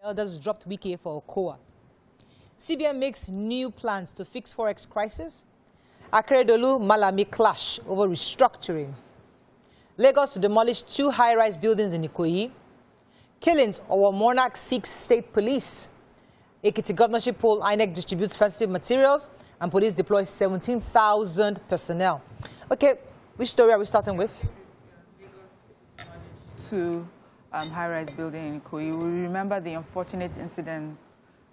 Elders dropped Wike for Okowa. CBN makes new plans to fix forex crisis. Akeredolu Malami clash over restructuring. Lagos to demolish 2 high-rise buildings in Ikoyi. Killings over Monarch seeks state police. Ekiti governorship poll, INEC distributes sensitive materials, and police deploy 17,000 personnel. Okay, which story are we starting with? 2 high-rise building in Ikoyi. We remember the unfortunate incident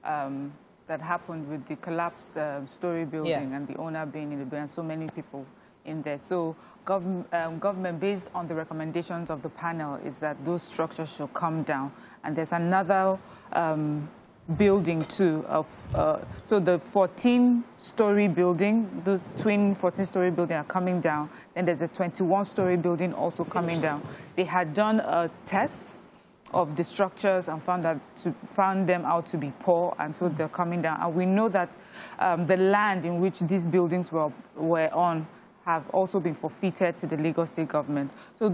that happened with the collapsed story building and the owner being in the building, and so many people in there. So government, based on the recommendations of the panel, is that those structures should come down. And there's another building too of so the 14-story building, the twin 14-story building are coming down. Then there's a 21-story building also coming down. They had done a test of the structures and found them out to be poor, and so they're coming down. And we know that the land in which these buildings were on have also been forfeited to the Lagos State government. So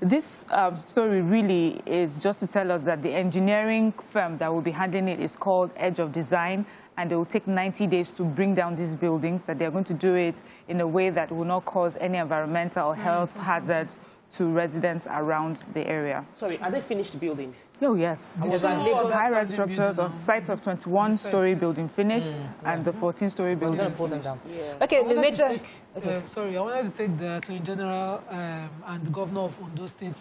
this story really is just to tell us that the engineering firm that will be handling it is called Edge of Design, and it will take 90 days to bring down these buildings, that they're going to do it in a way that will not cause any environmental or health hazards to residents around the area. Sorry, are they finished buildings? Oh, yes. There's high-rise structures on site of 21-story building finished and the 14-story building. We're going to pull them down. Yeah. Okay, Ms. Major. Sorry, I wanted to take the Attorney General and the Governor of Ondo State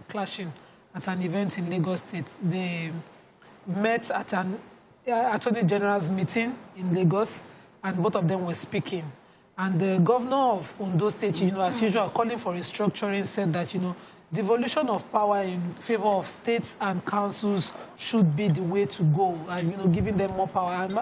clashing at an event in Lagos State. They met at an Attorney General's meeting in Lagos, and both of them were speaking. And the governor of Ondo State, as usual, calling for restructuring, said that, devolution of power in favor of states and councils should be the way to go, and, giving them more power. And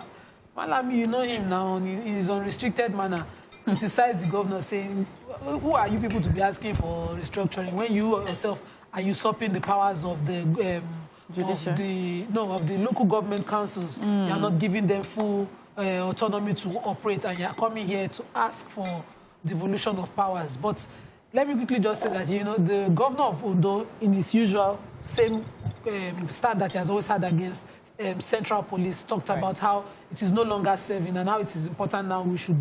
Malami, you know him now, in his unrestricted manner, criticized the governor, saying, who are you people to be asking for restructuring when you yourself are usurping the powers of the of the local government councils? You are not giving them full autonomy to operate, and you're coming here to ask for devolution of powers. But let me quickly just say that, the governor of Ondo, in his usual same stand that he has always had against central police, talked about how it is no longer serving and how it is important now we should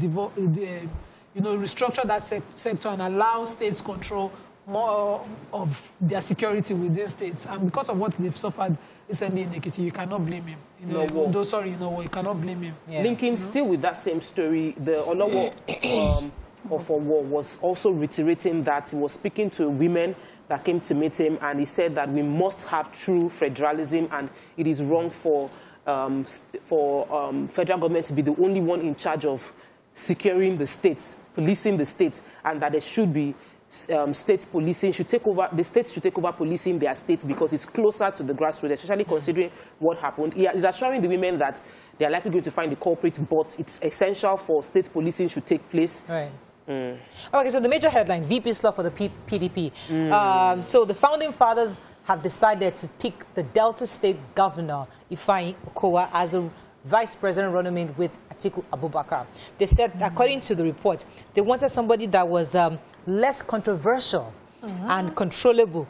restructure that sector and allow states control more of their security within states. And because of what they've suffered recently in Ekiti, you cannot blame him. You cannot blame him. Yeah. Linking still with that same story, the Olowo of Owo was also reiterating that he was speaking to women that came to meet him, and he said that we must have true federalism, and it is wrong for federal government to be the only one in charge of securing the states, policing the states, and that there should be state policing should take over. The states should take over policing their states because it's closer to the grassroots, especially considering what happened. He is assuring the women that they are likely going to find the culprit, but it's essential for state policing should take place. Right. Okay, so the major headline: VP slot for the PDP. So the founding fathers have decided to pick the Delta State Governor Ifeanyi Okowa as a vice president running mate with Atiku Abubakar. They said, according to the report, they wanted somebody that was less controversial and controllable.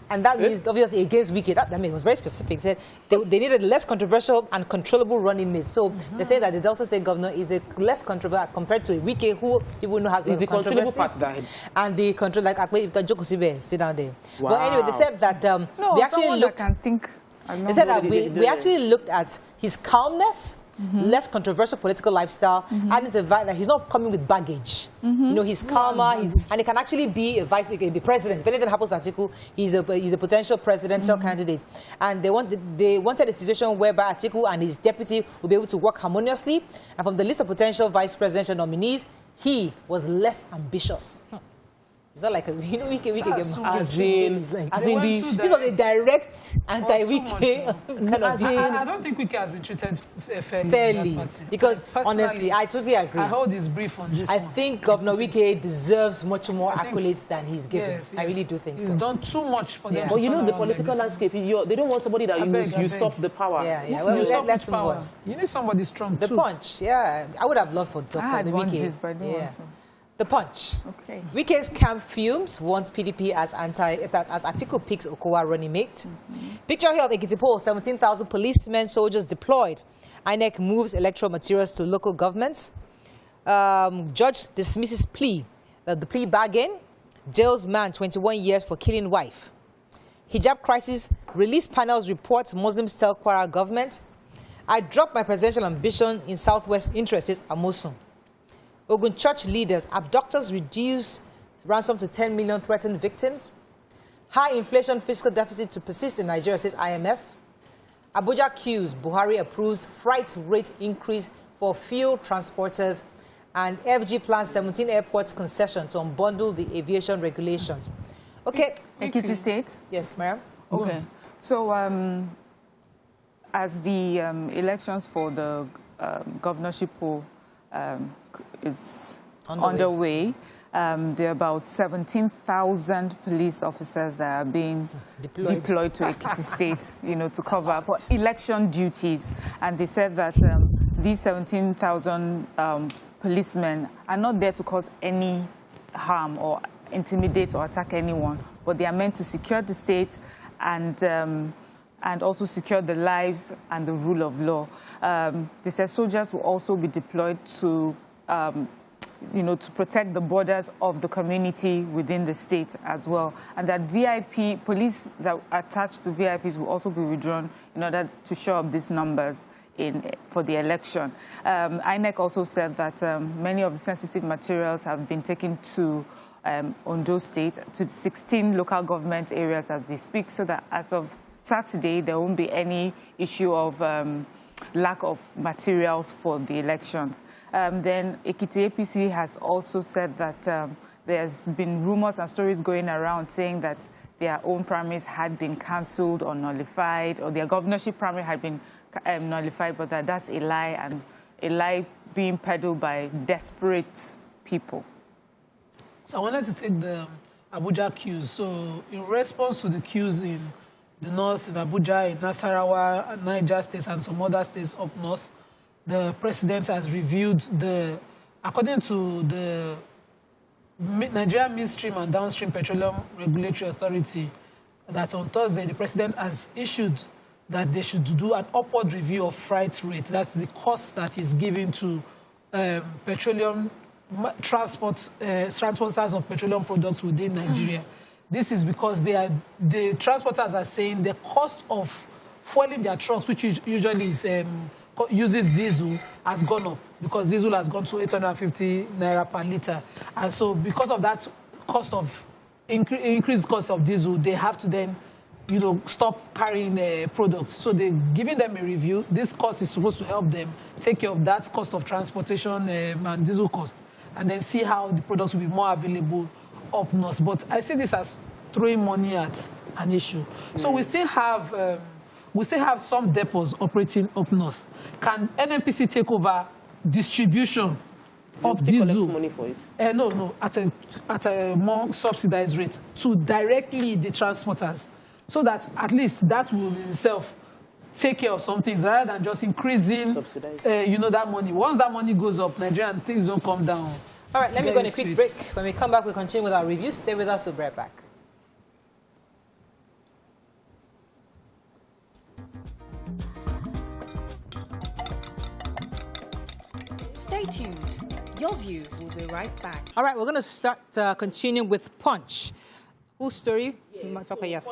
And that means, obviously, against Wike. That means it was very specific. They said they needed less controversial and controllable running mate. So they say that the Delta State governor is a less controversial compared to a Wike who people know has the controllable part that and the control, like if the Joko Sibe sit down there. Wow. But anyway, they said that we actually looked. They said that we actually looked at his calmness, less controversial political lifestyle, and it's a vibe that he's not coming with baggage. He's calmer, and he can actually be a president. If anything happens to Atiku, he's a potential presidential candidate. And they wanted a situation whereby Atiku and his deputy will be able to work harmoniously. And from the list of potential vice presidential nominees, he was less ambitious. It's not like we can get as in this was a direct anti-Wike kind of thing. I don't think Wike has been treated fairly. Because honestly, I totally agree. I hold his brief on this. I think Governor Wike deserves much more accolades than he's given. Yes. I really do think he's done too much for them. But the political landscape, they don't want somebody that usurp the power. Well, let's move on. You need somebody strong too. The punch, I would have loved for Dr. Wike. But The Punch. Okay. Wike's camp fumes wants PDP as Atiku picks Okowa running mate. Picture here of Ekiti Poll, 17,000 policemen, soldiers deployed. INEC moves electoral materials to local governments. Judge dismisses plea. The plea bargain. Jails man 21 years for killing wife. Hijab crisis. Release panels report Muslims tell Kwara government. I dropped my presidential ambition in Southwest interests. Amosun. Ogun church leaders, abductors reduce ransom to 10 million threatened victims. High inflation fiscal deficit to persist in Nigeria, says IMF. Abuja queues, Buhari approves freight rate increase for fuel transporters. And FG plans 17 airports concession to unbundle the aviation regulations. Okay. Ekiti State? Yes, ma'am. Okay. So as the elections for the governorship poll is underway. There are about 17,000 police officers that are being deployed to Ekiti State, to cover for election duties. And they said that these 17,000 policemen are not there to cause any harm or intimidate or attack anyone, but they are meant to secure the state and also secure the lives and the rule of law. They said soldiers will also be deployed to, to protect the borders of the community within the state as well. And that VIP, police that are attached to VIPs will also be withdrawn in order to show up these numbers for the election. INEC also said that many of the sensitive materials have been taken to Ondo State, to 16 local government areas as we speak, so that as of Saturday, there won't be any issue of lack of materials for the elections. Then Ekiti APC has also said that there's been rumors and stories going around saying that their own primaries had been cancelled or nullified, or their governorship primary had been nullified, but that's a lie, and a lie being peddled by desperate people. So I wanted to take the Abuja queues. So in response to the queues in the north, in Abuja, in Nasarawa, Niger states, and some other states up north, the president has reviewed according to the Nigerian Midstream and Downstream Petroleum Regulatory Authority, that on Thursday the president has issued that they should do an upward review of freight rate. That's the cost that is given to petroleum transporters of petroleum products within Nigeria. This is because the transporters are saying the cost of fueling their trucks, which usually is, uses diesel, has gone up, because diesel has gone to 850 naira per liter. And so because of that cost of increased cost of diesel, they have to then stop carrying products. So they're giving them a review. This cost is supposed to help them take care of that cost of transportation and diesel cost, and then see how the products will be more available up north. But I see this as throwing money at an issue. So we still have some depots operating up north. Can NNPC take over distribution of diesel? Collect money for it? No, at a more subsidized rate to directly the transporters, so that at least that will in itself take care of some things rather than just increasing, that money. Once that money goes up, Nigerian things don't come down. All right, let me go on a quick break. When we come back, we'll continue with our review. Stay with us, we'll be right back. Stay tuned. Your View will be right back. All right, we're going to start continuing with Punch. Whose story? Yes.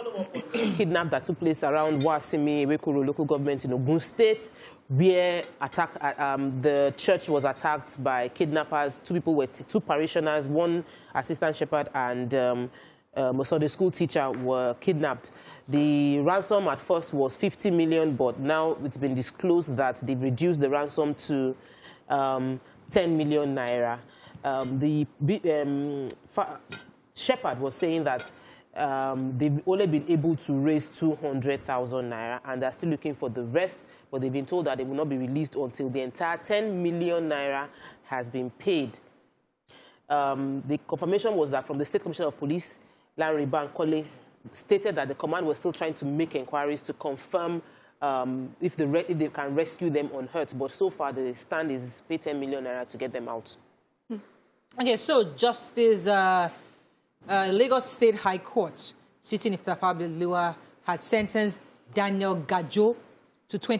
Kidnap that took place around Wasimi, Ewekoro local government in Ogun State, where the church was attacked by kidnappers. Two parishioners, one assistant shepherd, and the school teacher were kidnapped. The ransom at first was 50 million, but now it's been disclosed that they've reduced the ransom to 10 million naira. The shepherd was saying that they've only been able to raise 200,000 naira, and they're still looking for the rest, but they've been told that they will not be released until the entire 10 million naira has been paid. The confirmation was that from the State Commissioner of Police, Larry Bankole, stated that the command was still trying to make inquiries to confirm if they can rescue them unhurt, but so far the stand is pay 10 million naira to get them out. Okay, so Justice Lagos State High Court, sitting Iftafa Balewa, had sentenced Daniel Gajo to 20